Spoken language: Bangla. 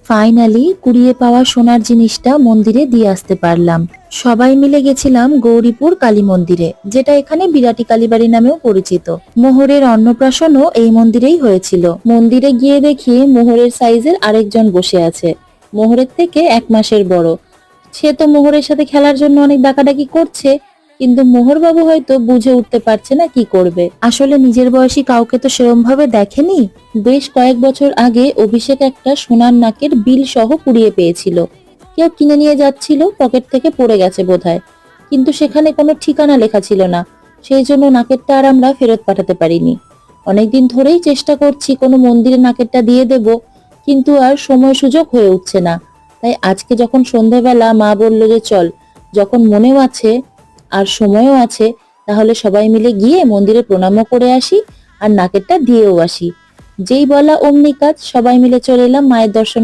ফাইনালি কুড়িয়ে পাওয়া সোনার জিনিসটা মন্দিরে দিয়ে আসতে পারলাম। সবাই মিলে গেছিলাম গৌরীপুর কালী মন্দিরে, যেটা এখানে বিরাটি কালীবাড়ি নামেও পরিচিত। মোহরের অন্নপ্রাশনও এই মন্দিরেই হয়েছিল। মন্দিরে গিয়ে দেখি মোহরের সাইজের আরেকজন বসে আছে, মোহরের থেকে 1 মাসের বড়। সে তো মোহরের সাথে খেলার জন্য অনেক ডাকাডাকি করছে, কিন্তু মোহরবাবু হয়তো বুঝে উঠতে পারছে না কি করবে। আসলে নিজের বয়সী কাউকে তো সেরম ভাবে দেখেনি। বেশ কয়েক বছর আগে অভিষেক একটা সোনার নাকের বিল সহ কুড়িয়ে পেয়েছিল। কেউ কিনে নিয়ে যাচ্ছিল, পকেট থেকে পড়ে গেছে বোধহয়, কিন্তু সেখানে কোনো ঠিকানা লেখা ছিল না। সেই জন্য নাকেরটা আর আমরা ফেরত পাঠাতে পারিনি। অনেকদিন ধরেই চেষ্টা করছি কোনো মন্দিরে নাকেরটা দিয়ে দেব, কিন্তু আর সময় সুযোগ হয়ে উঠছে না। তাই আজকে যখন সন্ধ্যাবেলা মা বলল যে চল, যখন মনেও আছে আর সময়ও আছে, তাহলে সবাই মিলে গিয়ে মন্দিরে প্রণামও করে আসি আর নাকেরটা দিয়েও আসি। যেই বলা অমনি কাজ, সবাই মিলে চলে এলাম মায়ের দর্শন।